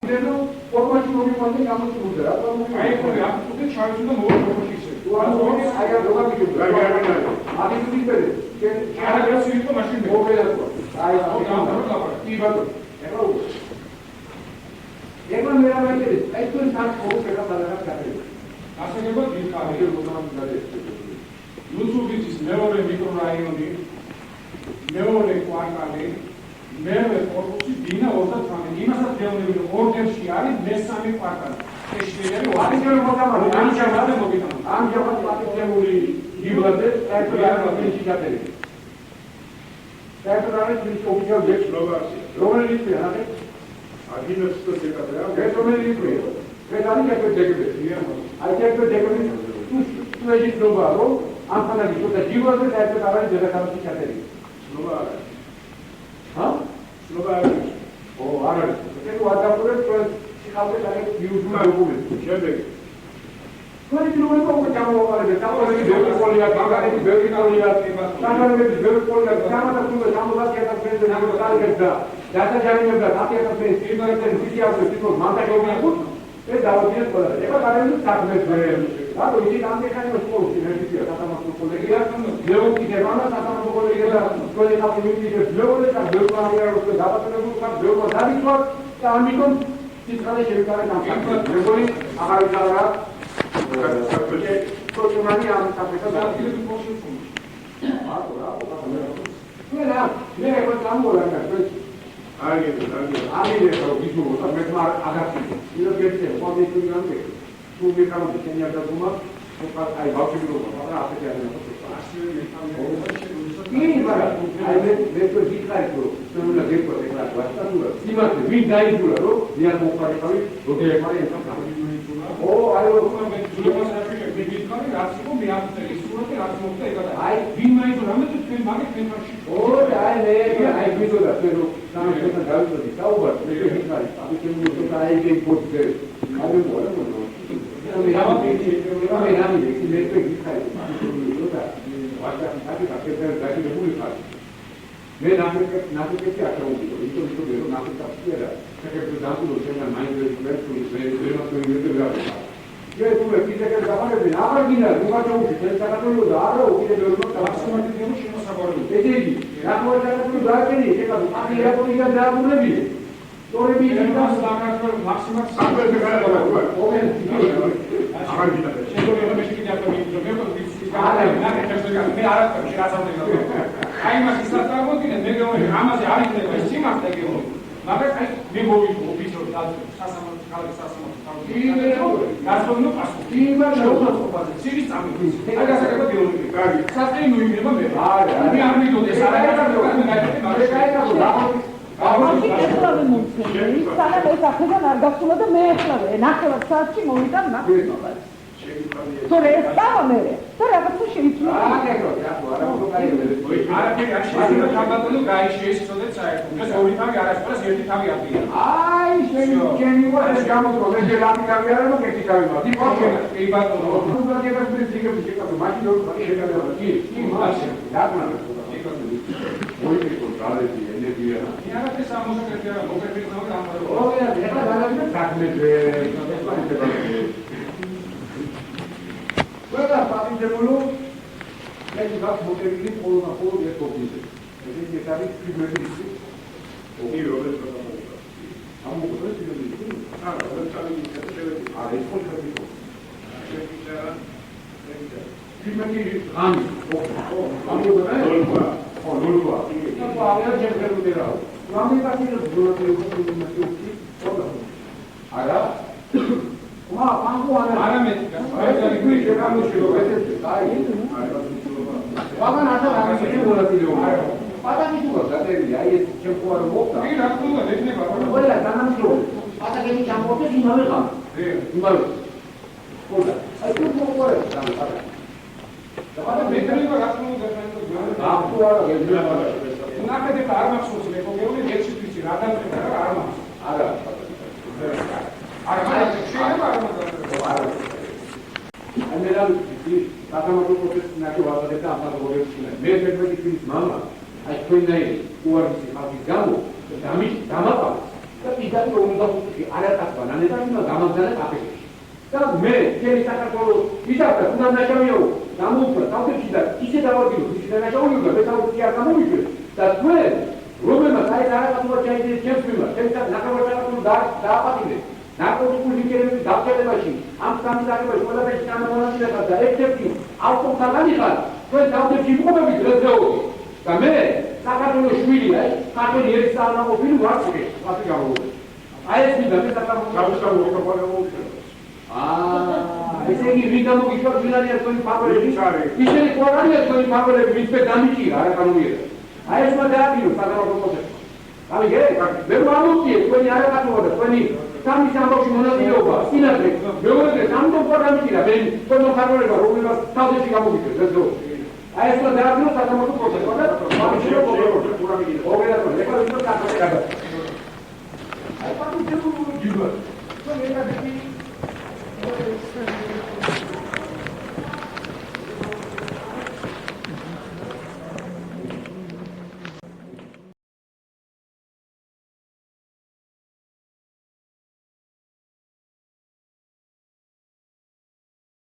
ნენო ფორმაში მომიყვანე გამოსულდა რა აი ხოდი აფუძე ჩავიძუნა მოვაყოში ისე აი როგორ გიგებდა აი არის ვიდრე არა გასულიყო მაშინ მოვედა აი კი ბატონო ეხლა მე რა ვაიწერე აი თუ თან ხოხ ეგა ბალანს გაკეთე ასაგებო დიდხარი ლუცუბიცის მეორე მიკრორაიონი მეორე კვარტალი მეორე კორპუსი დინა 38 იმასაც გეუბნები რომ ორდერში არის მესამე კვარტალი ეშლიერი ვარიჯერ მოგამართ ამჟამად პატიჟებული გიბლადე საერთოდ არ არის ჩიგატები საერთოდ არის ის ოფიციალური ექსპლორაცია რომელიც არის აგინოს სტოდეკადა ეს რომელიც ეს არის ექებდეკები აი ექებდეკები თუ ეჯი ნობა რომ ამხანაგი შუთა გიბლადე საერთოდ არ არის დედაქალაქი ჩატები ნობა არის ჰა? ნობა არის. ო, არ არის. ეს ვადაპურებს ჩვენ სიხალხეს არის იუზული დოკუმენტი. შემდეგი. თქვენი პიროვნება უკვე გამოვაყალიბეთ. დაყოლები ბევრი ყოლია, გაგარები ბევრი ყოლია, საგანები ბევრი ყოლია, გამადა თუ 70,000 ფერზე ნაგებად და დასაჯანებდა 10,000 ფერზე პირველად ვიზიაზე თვითონ მანდატები აქვს. ეს დავადიეთ ყველა. ეხლა გარემო საქმეს ვერ. რატო იგი ამერიკანის სკოლაში ინვესტიცია სასამართლო კოლეგია, ლეონტიდევანა სასამართლო კოლეგია და თქვენი ხალხი მივიდეთ ლეონეს და ბევრმა დაბატონებულ ხარ, ბევრმა დავიცვათ და ამიტომ სიცხადე შევიკავეთ ამ საქმეს. მეგონი აღარ იცავდა პროცემანი ამ საფეხად ადგილებს პოსტში. აბა რა, მე რა გამოვიდა Άγγελε το πίσω μου, θα με αγάπη. Είναι και έτσι, εγώ δεν το κάνω. Του με κάνω τη ταινία του μα, που πάει βάφει το πράγμα, θα αφήσει να το κάνει. Τι είναι αυτό, δεν το ζητάει το, δεν είναι δίπλα σε κλάσο, αυτά του. Είμαστε, μην δάει του λαό, για να μου πάρει καλή, το και πάρει ένα πράγμα. Ω, άλλο με του λέω να πει, με πει κάνει, άσχημο με αυτό, ισούρα και άσχημο αυτό έκανα. Άι, βήμα είναι το ράμε του και μάγε και μάχη. Ωραία, άι, βήμα το δαφέρω.Άμε ένα καλό τη τάουβα, με το χιτάρι. අපි කියමු ότι θα έχει υπότιτλοι. Πάμε μόνο μόνο. ଆମେ ରାମି με το χιτάρι. Βάστα κάτι θα κάνει το πολύ χάρη. Με να πει και αυτό, το λέω να πει τα πέρα. Θα και το δάχτυλο σε ένα μάιντερ του βέρτου, δεν μας το ίδιο γράφει. Και του επίτε και τα πάρε την άρα γίνα, του βάζω ούτε, θα κατόλου δάρο, ούτε το λέω τα βάσιμα τη διαμούση μας απορρούν. Έτσι, να πω ότι θα του δάκρυ, και θα του πάρει η απολύτια για να του λέβει. Τώρα πει ότι θα σου δάκρυ, μάξιμα, σαν το έφεγα να το λέω. Όχι, άρα γίνα. Σε το λέω με σκηνιά το μήνυμα, με το άρα, με άρα το χειράσαμε το λέω. Άι μας ειστατάγω την εντέγε όμως, άμαζε άρρητε, εσύ μας τέγε όμως. Მაგრამ აი მე მოვიწყო ვიწრო სასამართლო ხალხის სასამართლო გასწორნო პასუხი იმა შეუძლებლობაზე ცივი წამი აი გასაგებად გეუბნები კარგი საწყი მოიგება მე არა მე არ მიდოდეს არა ამაში ეხლავე მომწონი სანამ ეს აქედან არ გასულა და მე ეხლავე ნახევარ საათში მოვიდა ნახევარ თორე ეს დავამერე და რაღაცა შეიცვალა არა გამატონო გაიშეცოდეთ საერთოდ ეს ორი თავი არასდროს ერთი თავი აბია აი შენი ვარ გამოტო მე ჯერაფი თავი არა მოკეთი თავი მაგ კი ბატონო უბრალოდ პრინციპი შეკავე მაშინ რო შეგავდა კი მაშინ დაგნა მოიწი კონტროლები ენერგია არა ეს ამოსაკეთია მოკეთი თავი ამბობ ოღია ეხლა გადავიდა საქმეზე Βέβαια, παπιτεμολό, έχει βάσει μοτεύει όλο να πω για το πίσω. Γιατί και θα ρίξει την μελίση. Ο κύριος δεν θα τα πω. Αν μου πες την μελίση, άρα δεν θα ρίξει την μελίση. Άρα, είναι πολύ κρατικό. Τι με κύριε, γάμι. Αν μου πες, νουλουά. Θα πω, αλλά δεν θέλω να ράω. Γάμι θα κύριε, δεν θα θέλω να ράω. Άρα, 마 방구 안에 아라메 그 제가 무시로 했을 때 아이 와가 나서 나가 지금 몰랐어요 바닥이 죽었다 대비 아예 정보를 못다 이게 나쁘다 내내 봐 원래 나는 또 바닥에 잠못해 이마를 가 네 이마를 보자 아이 또 뭐래 나는 바닥 바닥 메탈리가 나쁘는 거 같은 거 나쁘다 괜찮아 나한테 바람 소스 내고 배우는 예측 있지 나한테 바람 알아 Emerald, სასამართლო პროცესის ნაკლებად და ამაღლობებია. მე მეგობრები მის მამა, აი თქვენაირი უარესი ხალხის გამო დამაყავს. და პირდაპირ უნდა არაკაცბა ნანეტარმა გამაგზავნა კაფეში. და მე ჩემი საქართველოს ისახა უნდა ნაშავიაო გამოუცხა თავებში და ისე დავაგილო ისე ნაშავიაო და მე თავში არ გამომიშვეს და თქვენ რომელმაც აი არაკაცობა ჩაიდეს ჩემს მიმართ ჩემს ნაკავარაკაცო დააპატიმრეს ნარკოტიკული ლიქერების დავწერებაში ამ სამიზარებაში ყველაფერში თანამონაწილეა და ერთ-ერთი ავტომთაგანი ხარ თქვენ თავებში იმყოფებით დღესდღეობით და მე საქართველოს შვილი აი ქართული ერისთავმყოფელი ვარ ციხე ასე გამოვიდა აი ეს მინდა მე საქართველოს ესე იგი ვინ გამოგიშვა ვინარია თქვენი ფავრები ისინი ყურანია თქვენი ფავრები ვინც დამიჭირა არა კანონიერად აი ეს მაგაირო საქართველოს გამიგე მე მომწია თქვენი არაკაცობა და თქვენი სამის ამბავში მონაწილეობა სინათლე მეორე სამდომ პროგრამირება მე თქვენ ხარვერება რომელსაც თავში გამოგიჩეს ეს ძო აი ეს მაგაირო საქართველოს პროცესია და ამიშირო პროგრამირება ოგერა ეკალიბრო კარტა აი პატუ ჯიბა